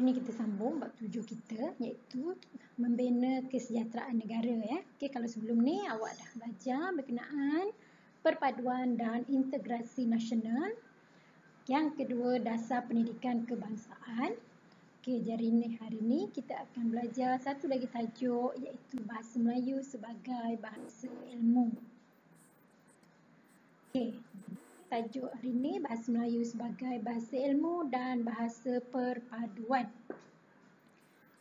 ni kita sambung bab 7 kita, iaitu membina kesejahteraan negara. Okey, kalau sebelum ni awak dah belajar berkenaan perpaduan dan integrasi nasional. Yang kedua, dasar pendidikan kebangsaan. Okey, hari ni kita akan belajar satu lagi tajuk, iaitu bahasa Melayu sebagai bahasa ilmu. Okey, tajuk hari ini bahasa Melayu sebagai bahasa ilmu dan bahasa perpaduan.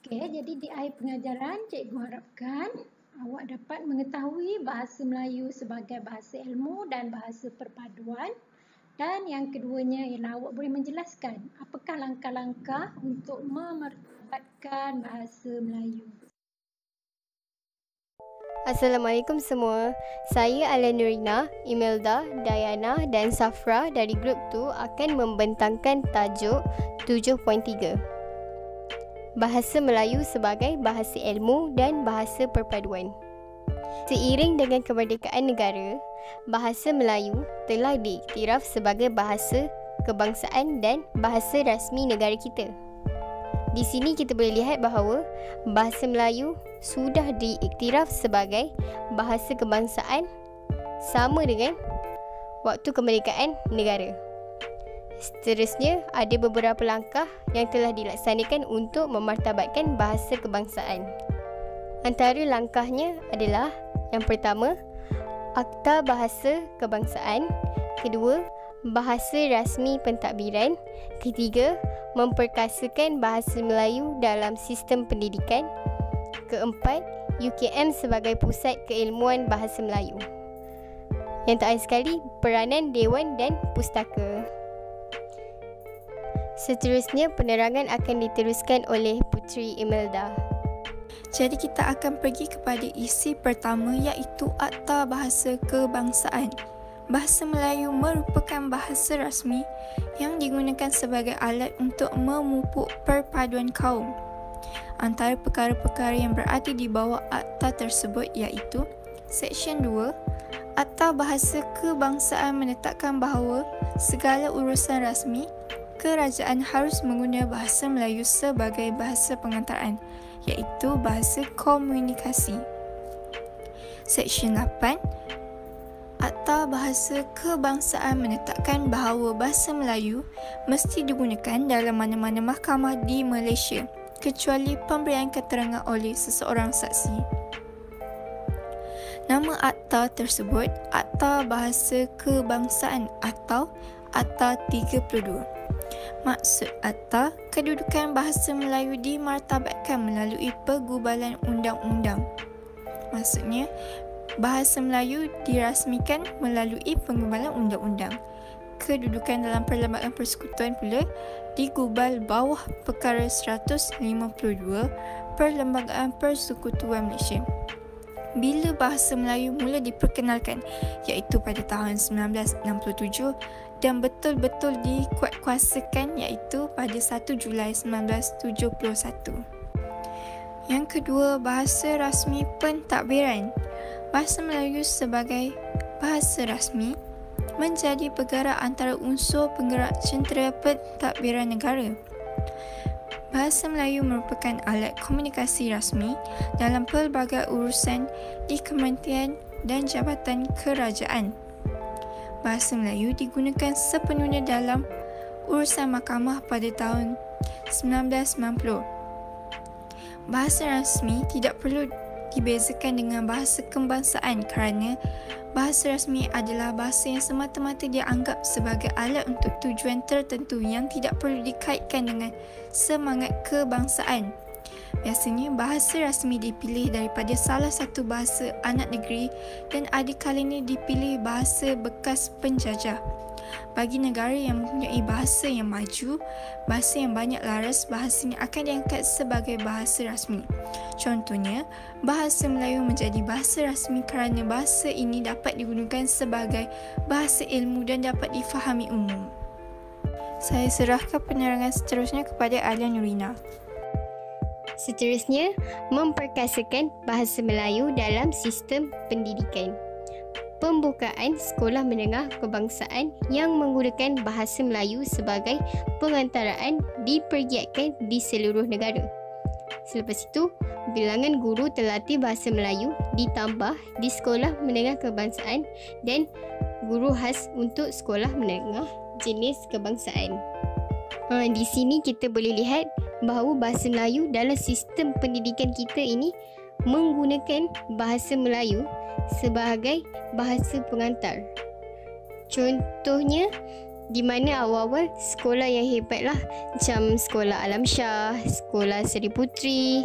Okey, jadi di akhir pengajaran, cikgu harapkan awak dapat mengetahui bahasa Melayu sebagai bahasa ilmu dan bahasa perpaduan. Dan yang keduanya ialah awak boleh menjelaskan apakah langkah-langkah untuk memertabatkan bahasa Melayu. Assalamualaikum semua. Saya Ala Nurina, Imelda, Dayana dan Safra dari grup 2 akan membentangkan tajuk 7.3. Bahasa Melayu sebagai bahasa ilmu dan bahasa perpaduan. Seiring dengan kemerdekaan negara, bahasa Melayu telah diiktiraf sebagai bahasa kebangsaan dan bahasa rasmi negara kita. Di sini kita boleh lihat bahawa bahasa Melayu sudah diiktiraf sebagai bahasa kebangsaan sama dengan waktu kemerdekaan negara. Seterusnya, ada beberapa langkah yang telah dilaksanakan untuk memartabatkan bahasa kebangsaan. Antara langkahnya adalah yang pertama, Akta Bahasa Kebangsaan. Kedua, Bahasa Rasmi Pentadbiran. Ketiga, memperkasakan bahasa Melayu dalam sistem pendidikan. Keempat, UKM sebagai pusat keilmuan bahasa Melayu. Yang terakhir sekali, peranan Dewan dan Pustaka. Seterusnya, penerangan akan diteruskan oleh Puteri Imelda. Jadi kita akan pergi kepada isi pertama, iaitu Akta Bahasa Kebangsaan. Bahasa Melayu merupakan bahasa rasmi yang digunakan sebagai alat untuk memupuk perpaduan kaum. Antara perkara-perkara yang berada di bawah akta tersebut iaitu Seksyen 2, Akta Bahasa Kebangsaan menetapkan bahawa segala urusan rasmi kerajaan harus menggunakan bahasa Melayu sebagai bahasa pengantaraan, iaitu bahasa komunikasi. Seksyen 8, Akta Bahasa Kebangsaan menetapkan bahawa bahasa Melayu mesti digunakan dalam mana-mana mahkamah di Malaysia, kecuali pemberian keterangan oleh seseorang saksi. Nama akta tersebut Akta Bahasa Kebangsaan atau Akta 32. Maksud akta, kedudukan bahasa Melayu dimartabatkan melalui pergubalan undang-undang. Maksudnya, bahasa Melayu dirasmikan melalui penggubalan undang-undang. Kedudukan dalam Perlembagaan Persekutuan pula digubal bawah Perkara 152 Perlembagaan Persekutuan Malaysia. Bila bahasa Melayu mula diperkenalkan, iaitu pada tahun 1967 dan betul-betul dikuatkuasakan iaitu pada 1 Julai 1971. Yang kedua, bahasa rasmi pentadbiran. Bahasa Melayu sebagai bahasa rasmi menjadi bergerak antara unsur penggerak centera pentadbiran negara. Bahasa Melayu merupakan alat komunikasi rasmi dalam pelbagai urusan di kementerian dan jabatan kerajaan. Bahasa Melayu digunakan sepenuhnya dalam urusan mahkamah pada tahun 1990. Bahasa rasmi tidak perlu dibezakan dengan bahasa kebangsaan kerana bahasa rasmi adalah bahasa yang semata-mata dianggap sebagai alat untuk tujuan tertentu yang tidak perlu dikaitkan dengan semangat kebangsaan. Biasanya, bahasa rasmi dipilih daripada salah satu bahasa anak negeri dan ada kalanya dipilih bahasa bekas penjajah. Bagi negara yang mempunyai bahasa yang maju, bahasa yang banyak laras, bahasanya akan diangkat sebagai bahasa rasmi. Contohnya, bahasa Melayu menjadi bahasa rasmi kerana bahasa ini dapat digunakan sebagai bahasa ilmu dan dapat difahami umum. Saya serahkan penerangan seterusnya kepada Ala Nurina. Seterusnya, memperkasakan bahasa Melayu dalam sistem pendidikan. Pembukaan sekolah menengah kebangsaan yang menggunakan bahasa Melayu sebagai pengantaraan dipergiatkan di seluruh negara. Selepas itu, bilangan guru terlatih bahasa Melayu ditambah di sekolah menengah kebangsaan dan guru khas untuk sekolah menengah jenis kebangsaan. Di sini kita boleh lihat bahawa bahasa Melayu dalam sistem pendidikan kita ini menggunakan bahasa Melayu sebagai bahasa pengantar. Contohnya, di mana awal-awal sekolah yang hebatlah macam Sekolah Alam Shah, Sekolah Seri Puteri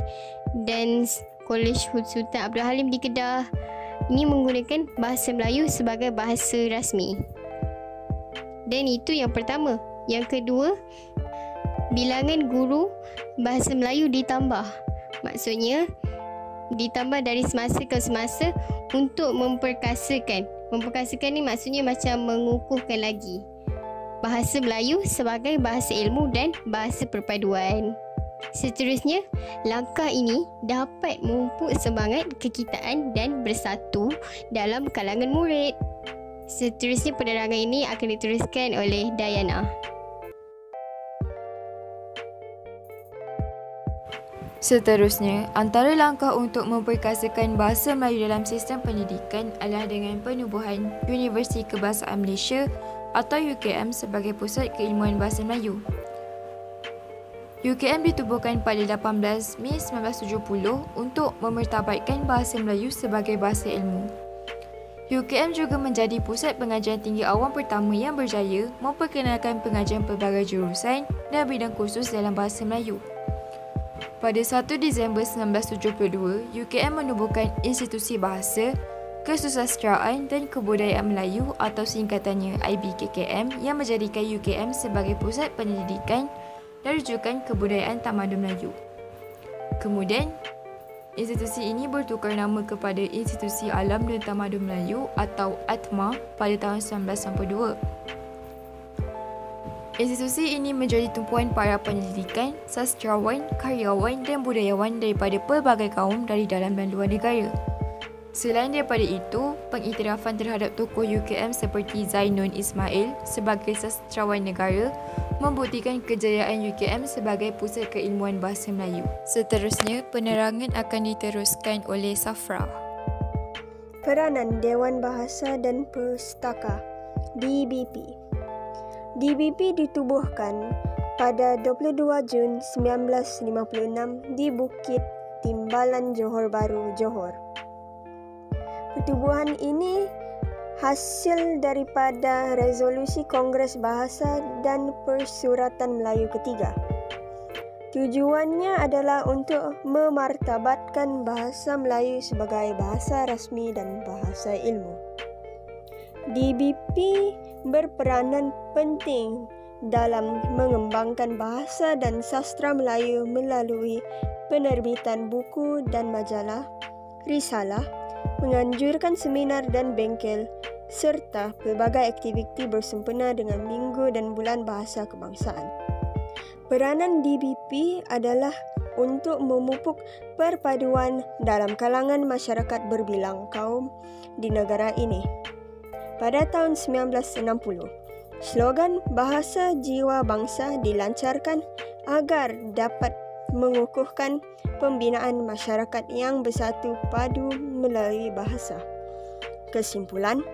dan Kolej Sultan Abdul Halim di Kedah ini menggunakan bahasa Melayu sebagai bahasa rasmi. Dan itu yang pertama. Yang kedua, bilangan guru bahasa Melayu ditambah. Maksudnya ditambah dari semasa ke semasa untuk memperkasakan. Memperkasakan ni maksudnya macam mengukuhkan lagi bahasa Melayu sebagai bahasa ilmu dan bahasa perpaduan. Seterusnya, langkah ini dapat memupuk semangat kekitaan dan bersatu dalam kalangan murid. Seterusnya, penerangan ini akan diteruskan oleh Dayana. Seterusnya, antara langkah untuk memperkasakan bahasa Melayu dalam sistem pendidikan adalah dengan penubuhan Universiti Kebahasaan Malaysia atau UKM sebagai pusat keilmuan bahasa Melayu. UKM ditubuhkan pada 18 Mei 1970 untuk memertabatkan bahasa Melayu sebagai bahasa ilmu. UKM juga menjadi pusat pengajian tinggi awam pertama yang berjaya memperkenalkan pengajian pelbagai jurusan dan bidang khusus dalam bahasa Melayu. Pada 1 Disember 1972, UKM menubuhkan Institusi Bahasa, Kesusasteraan dan Kebudayaan Melayu atau singkatannya IBKKM yang menjadikan UKM sebagai pusat pendidikan dan rujukan kebudayaan tamadun Melayu. Kemudian, institusi ini bertukar nama kepada Institusi Alam dan Tamadun Melayu atau ATMA pada tahun 1992. Institusi ini menjadi tumpuan para pendidikan, sastrawan, karyawan dan budayawan daripada pelbagai kaum dari dalam dan luar negara. Selain daripada itu, pengiktirafan terhadap tokoh UKM seperti Zainun Ismail sebagai sastrawan negara membuktikan kejayaan UKM sebagai pusat keilmuan bahasa Melayu. Seterusnya, penerangan akan diteruskan oleh Safra. Peranan Dewan Bahasa dan Pustaka DBP. DBP ditubuhkan pada 22 Jun 1956 di Bukit Timbalan, Johor Bahru, Johor. Pertubuhan ini hasil daripada resolusi Kongres Bahasa dan Persuratan Melayu ketiga. Tujuannya adalah untuk memartabatkan bahasa Melayu sebagai bahasa rasmi dan bahasa ilmu. DBP berperanan penting dalam mengembangkan bahasa dan sastra Melayu melalui penerbitan buku dan majalah, risalah, menganjurkan seminar dan bengkel, serta pelbagai aktiviti bersempena dengan Minggu dan Bulan Bahasa Kebangsaan. Peranan DBP adalah untuk memupuk perpaduan dalam kalangan masyarakat berbilang kaum di negara ini. Pada tahun 1960, slogan Bahasa Jiwa Bangsa dilancarkan agar dapat mengukuhkan pembinaan masyarakat yang bersatu padu melalui bahasa. Kesimpulan,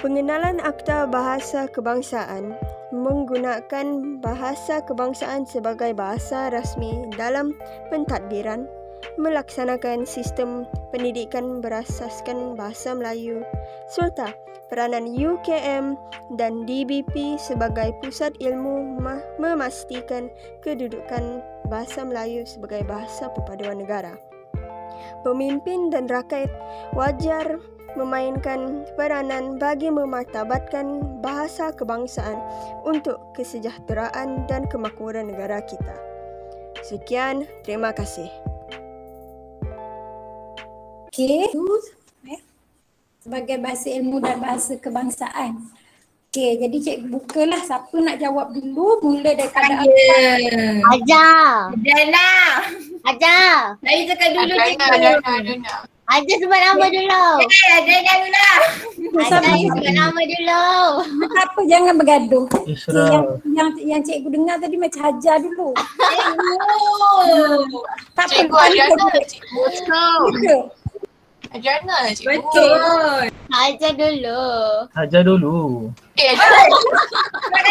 pengenalan Akta Bahasa Kebangsaan menggunakan bahasa kebangsaan sebagai bahasa rasmi dalam pentadbiran, melaksanakan sistem pendidikan berasaskan bahasa Melayu, serta peranan UKM dan DBP sebagai pusat ilmu memastikan kedudukan bahasa Melayu sebagai bahasa perpaduan negara. Pemimpin dan rakyat wajar memainkan peranan bagi memartabatkan bahasa kebangsaan untuk kesejahteraan dan kemakmuran negara kita. Sekian, terima kasih. Okey, sebagai bahasa ilmu dan bahasa kebangsaan. Okey, jadi cikgu bukalah, siapa nak jawab dulu, mula daripada Ajar. Dana. Ajar. Saya cakap dulu cikgu. Aja sebut nama dulu. Adriana dulu lah. Aja sebut nama dulu. Apa jangan bergaduh. Isra. Yang cikgu dengar tadi macam Hajar dulu. Tak apa. Cikgu Adriana lah cikgu. Betul. Adriana lah cikgu. Betul. Aja dulu. Ajar dulu. Adriana.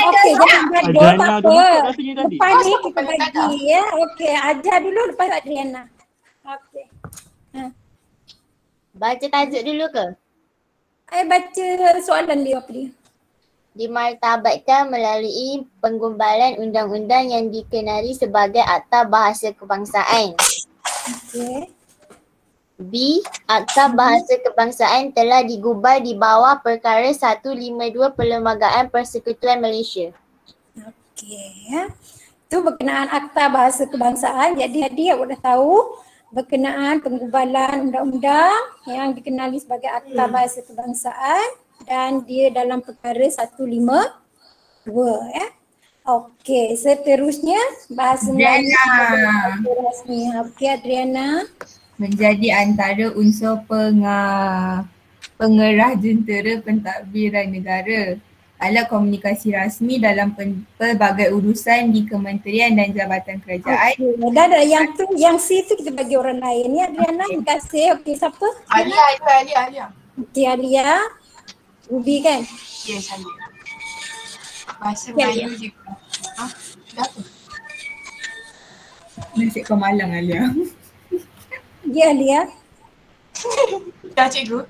Okey, jangan bergaduh. Tak Adriana apa. dulu kot rasanya tadi. Lepas ni kita bagi ya. Okey, Hajar dulu lepas Adriana. Okey. Baca tajuk dulu ke? Baca soalan dia apa dia? Dimartabatkan melalui penggumbalan undang-undang yang dikenali sebagai Akta Bahasa Kebangsaan. Okey. B. Akta Bahasa Kebangsaan telah digubal di bawah Perkara 152 Perlembagaan Persekutuan Malaysia. Okey. Itu berkenaan Akta Bahasa Kebangsaan. Jadi awak dah tahu berkenaan penggubalan undang-undang yang dikenali sebagai Akta Bahasa Kebangsaan dan dia dalam Perkara 152 ya. Okey, seterusnya bahasa Melayu sebagai rasmi. Okey Adriana. Menjadi antara unsur pengerah jentera pentadbiran negara, alat komunikasi rasmi dalam pelbagai urusan di kementerian dan jabatan kerajaan. Okay. Dan yang C tu kita bagi orang lain ya Adriana. Terima kasih. Okey, siapa? Alia. Okey, Alia. Ruby kan? Yes, Alia. Bahasa Melayu je. Dah apa? Nasib kau malang Alia. Ya Alia. Dah cikgu.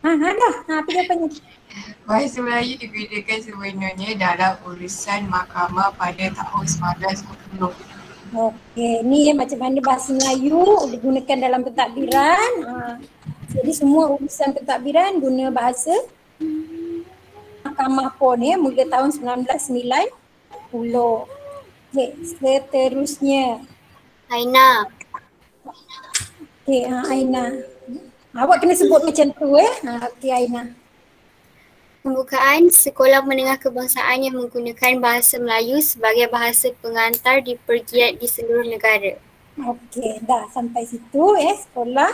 Dah. Apa jawapannya? Bahasa Melayu digunakan sebenarnya dalam urusan mahkamah pada tahun 1920. Okey, ni macam mana bahasa Melayu digunakan dalam pentadbiran. Jadi semua urusan pentadbiran guna bahasa mahkamah pun ya, mula tahun 1990. Okey, seterusnya. Aina. Okey, Aina. Awak kena sebut macam tu Okey Aina. Pembukaan sekolah menengah kebangsaan yang menggunakan bahasa Melayu sebagai bahasa pengantar dipergiat di seluruh negara. Okey, dah sampai situ sekolah.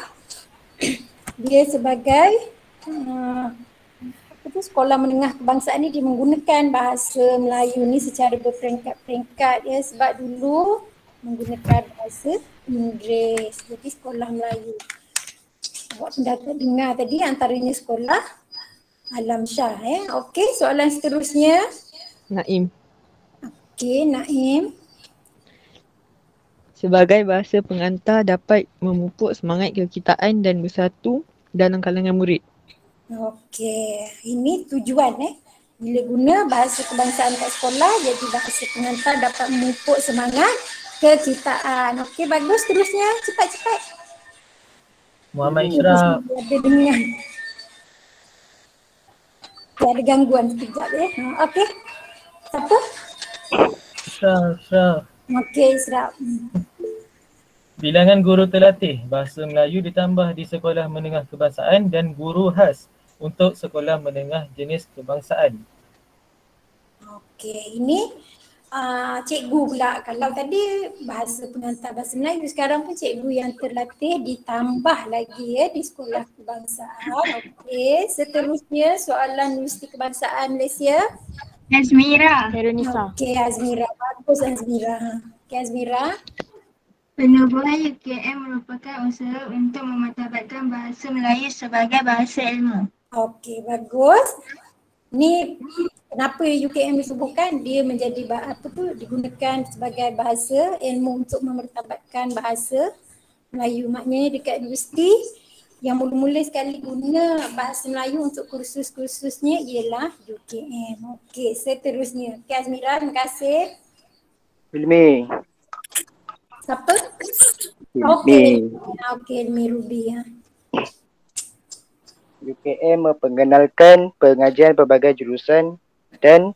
Dia sebagai sekolah menengah kebangsaan ni dia menggunakan bahasa Melayu ni secara berperingkat-peringkat sebab dulu menggunakan bahasa Inggeris. Jadi sekolah Melayu. Awak pun dah dengar tadi antaranya sekolah Alam Shah Okey, soalan seterusnya. Naim. Okey, Naim. Sebagai bahasa pengantar dapat memupuk semangat kekitaan dan bersatu dalam kalangan murid. Okey, ini tujuan bila guna bahasa kebangsaan kat sekolah jadi bahasa pengantar dapat memupuk semangat kekitaan. Okey, bagus. Terusnya cepat-cepat. Muhammad Isra. Ada dengar. Ada gangguan sekejap Okey. Siapa? Isra. Okey, Isra. Bilangan guru terlatih bahasa Melayu ditambah di sekolah menengah kebangsaan dan guru khas untuk sekolah menengah jenis kebangsaan. Okey, ini cikgu pula. Kalau tadi bahasa pengantar bahasa Melayu, sekarang pun cikgu yang terlatih ditambah lagi di sekolah kebangsaan. Okey, seterusnya soalan Universiti Kebangsaan Malaysia. Azmira. Veronica. Okey, Azmira. Bagus Azmira. Okey, Azmira. Penubuhan UKM merupakan usaha untuk memartabatkan bahasa Melayu sebagai bahasa ilmu. Okey, bagus. Ni kenapa UKM disubuhkan? Dia menjadi digunakan sebagai bahasa ilmu untuk memartabatkan bahasa Melayu. Maknanya dekat universiti yang mula-mula sekali guna bahasa Melayu untuk kursus-kursusnya ialah UKM. Okey, seterusnya. Okey Azmira, terima kasih. Ilmi. Siapa? Ilmi. Okey, Ilmi Ruby UKM memperkenalkan pengajian pelbagai jurusan dan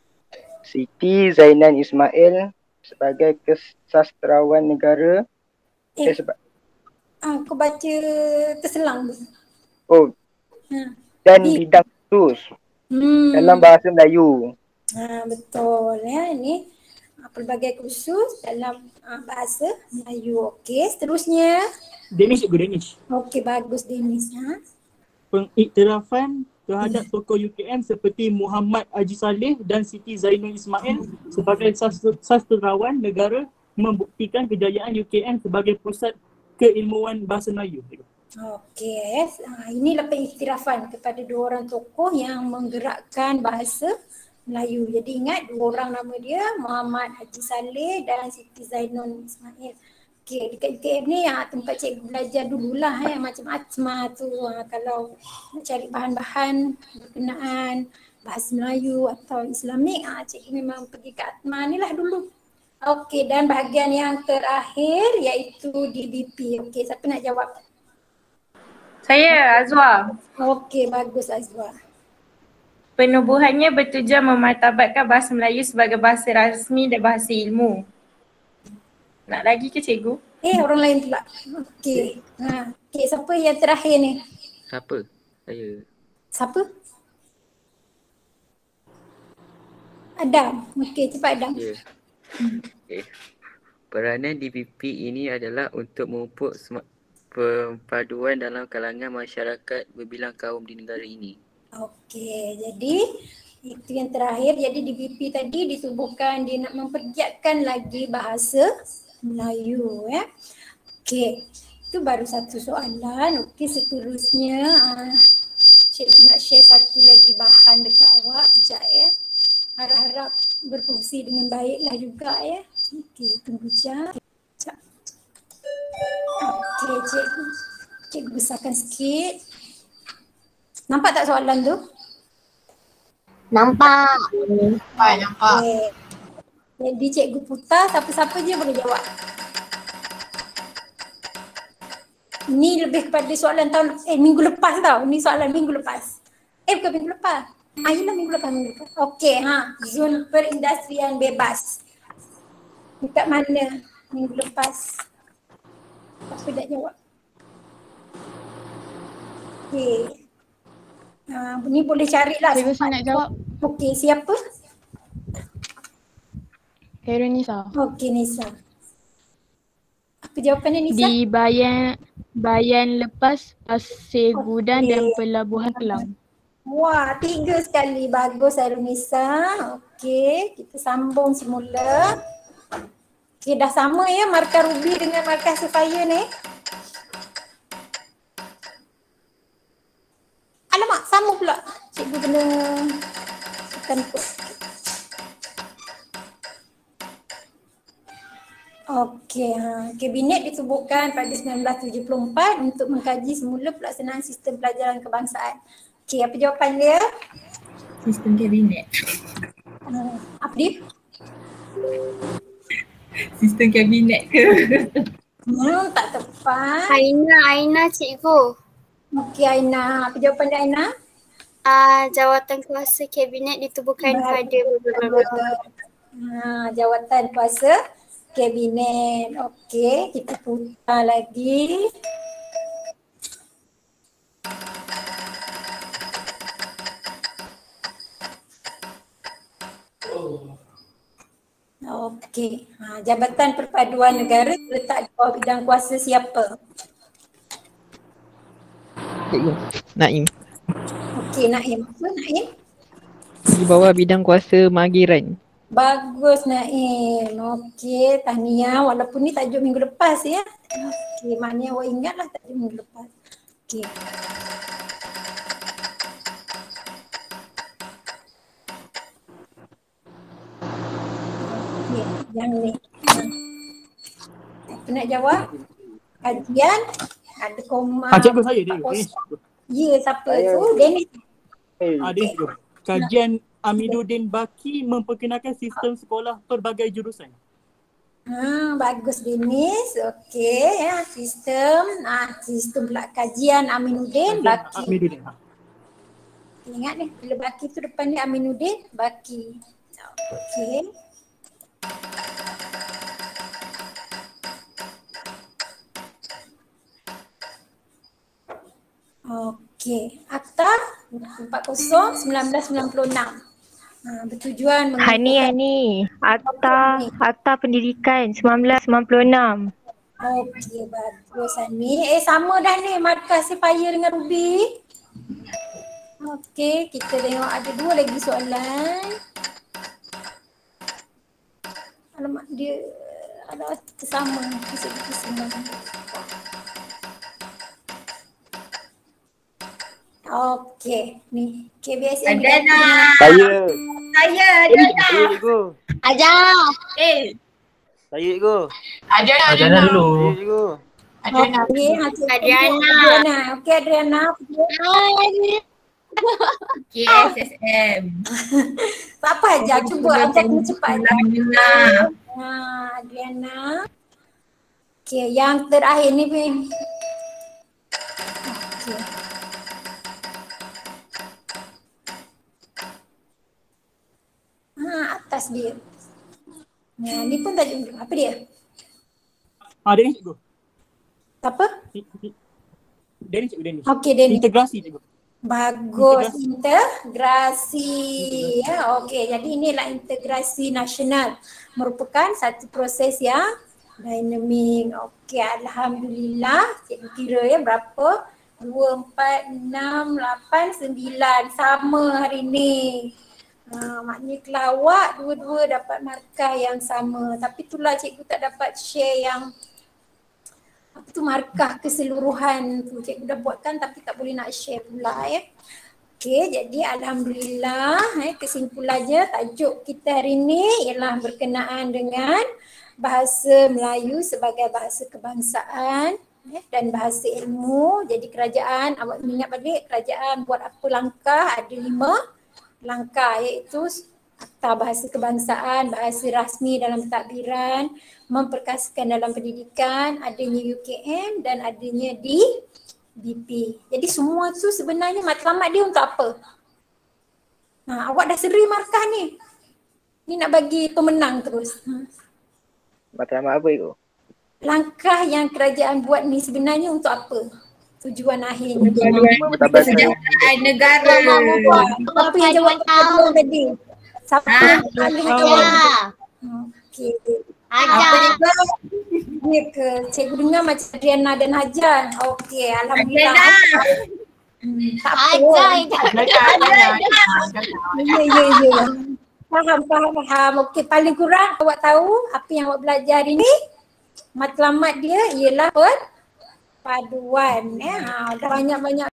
Siti Zainan Ismail sebagai kesastrawan negara. Aku baca terselang. Dan bidang khusus dalam bahasa Melayu. Betul ini pelbagai kursus dalam bahasa Melayu. Okey, seterusnya Danish cikgu, Danish. Okey, bagus Deniz. Pengiktirafan terhadap tokoh UKM seperti Muhammad Haji Saleh dan Siti Zainul Ismail sebagai sastrawan negara membuktikan kejayaan UKM sebagai pusat keilmuan bahasa Melayu. Okey, inilah pengiktirafan kepada dua orang tokoh yang menggerakkan bahasa Melayu. Jadi ingat dua orang nama dia Muhammad Haji Saleh dan Siti Zainul Ismail. Okey, dekat UKM ni tempat cikgu belajar dululah macam Atma tu. Kalau nak cari bahan-bahan berkenaan bahasa Melayu atau Islamik, cikgu memang pergi ke Atma ni lah dulu. Okey, dan bahagian yang terakhir iaitu DBP. Okey, siapa nak jawab? Saya, Azwa. Okey, bagus Azwa. Penubuhannya bertujuan memartabatkan bahasa Melayu sebagai bahasa rasmi dan bahasa ilmu. Nak lagi ke cikgu? Orang lain pula. Okey. Okey, siapa yang terakhir ni? Siapa? Saya. Siapa? Adam. Okey, cepat Adam. Ya. Okay. Peranan DBP ini adalah untuk memupuk perpaduan dalam kalangan masyarakat berbilang kaum di negara ini. Okey, jadi itu yang terakhir. Jadi DBP tadi ditubuhkan dia nak mempergiatkan lagi bahasa Melayu ya. Okey, itu baru satu soalan. Okey, seterusnya cikgu nak share satu lagi bahan dekat awak kejap ya. Harap-harap berfungsi dengan baiklah juga ya. Okey, tunggu jap. Okey, cikgu besarkan sikit. Nampak tak soalan tu? Nampak. Okay. Jadi cikgu putar, siapa-siapa je boleh jawab. Ni lebih kepada soalan tahun minggu lepas tau. Ni soalan minggu lepas. Bukan minggu lepas. Yelah minggu lepas. Okey, zon perindustrian bebas. Dekat mana minggu lepas? Apa dah jawab? Okey. Ni boleh carilah. Cikgu saya nak jawab. Okey, siapa? Heron Nisa. Okey, Nisa. Apa jawapannya Nisa? Di bayan lepas Pasir Gudang dan Pelabuhan Kelang. Wah, 3 sekali. Bagus Heron Nisa. Okey, kita sambung semula. Okey, dah sama ya markah Ruby dengan markah Sofia ni. Alamak, sama pula. Cikgu kena tekan kot. Okey, Kabinet ditubuhkan pada 1974 untuk mengkaji semula pelaksanaan sistem pelajaran kebangsaan. Okey, apa jawapan dia? Sistem kabinet. Apa dia? Sistem kabinet ke? Tak tepat. Aina cikgu. Okey Aina, apa jawapan dia Aina? Jawatan kuasa kabinet ditubuhkan pada jawatan kuasa kabinet. Okey, kita putar lagi. Okey, Jabatan Perpaduan Negara letak di bawah bidang kuasa siapa? Naim. Okey, Naim. Apa Naim? Di bawah bidang kuasa Magiran. Bagus Naim. Okey, tahniah. Walaupun ni tajuk minggu lepas ya. Okey, maknanya awak ingatlah tajuk minggu lepas. Okey. Okey, yang ni. Apa nak jawab? Kajian ada koma. Cikgu saya dia. Ya, siapa tu? Dennis. Dennis. Kajian Amiduddin Baki memperkenalkan sistem sekolah pelbagai jurusan. Bagus Dennis. Okey ya, sistem pula kajian Aminuddin Baki. Aminuddin. Ingat ni bila Baki tu depan dia Aminuddin Baki. Okey. Okey, Akta 40/1996. Bertujuan Hani Akta Pendidikan 1996. Okey, bagus Hani. Sama dah ni markah Sapphire dengan Ruby. Okey, kita tengok ada 2 lagi soalan. Alamak, dia ada sama. Okey, ni KBSM. Adana. Saya. Saya Saya cikgu. Ajar. Saya cikgu. Adana dulu. Saya cikgu. Okey, Adriana. Okey, Adriana. KSSM. Apa aja cuba ajar kena cepat. Adriana. Okey, yang terakhir ni Bin. Okey. Atas dia. Ni pun tajuk apa dia? Dia ni cikgu. Apa? Dennis cikgu, Dennis. Okey, Dennis. Integrasi cikgu. Bagus, integrasi. Ya, okey. Jadi inilah integrasi nasional. Merupakan satu proses yang dinamik. Okey, alhamdulillah. Cikgu kira ya berapa? 2, 4, 6, 8, 9. Sama hari ni. Maknanya kelawak dua-dua dapat markah yang sama. Tapi itulah cikgu tak dapat share yang apa tu markah keseluruhan tu. Cikgu dah buatkan tapi tak boleh nak share pula ya. Okey, jadi alhamdulillah kesimpulannya tajuk kita hari ni ialah berkenaan dengan bahasa Melayu sebagai bahasa kebangsaan dan bahasa ilmu. Jadi kerajaan, awak ingat balik kerajaan buat apa langkah? Ada 5 langkah iaitu Akta Bahasa Kebangsaan, bahasa rasmi dalam pentadbiran, memperkasakan dalam pendidikan, adanya UKM dan adanya di BP. Jadi semua tu sebenarnya matlamat dia untuk apa? Awak dah seri markah ni. Ni nak bagi pemenang terus. Matlamat apa itu? Langkah yang kerajaan buat ni sebenarnya untuk apa? Tujuan akhirnya. Kesejahteraan negara. Apa yang jawab tadi? Siapa paling jawab? Okey. Ajar. Dia ke cikgu dengar macam Adriana dan Hajar. Okey, alhamdulillah. Tak apa. Ya. Faham. Okey, paling kurang awak tahu apa yang awak belajar hari ni. Matlamat dia ialah perpaduan. Dah banyak-banyak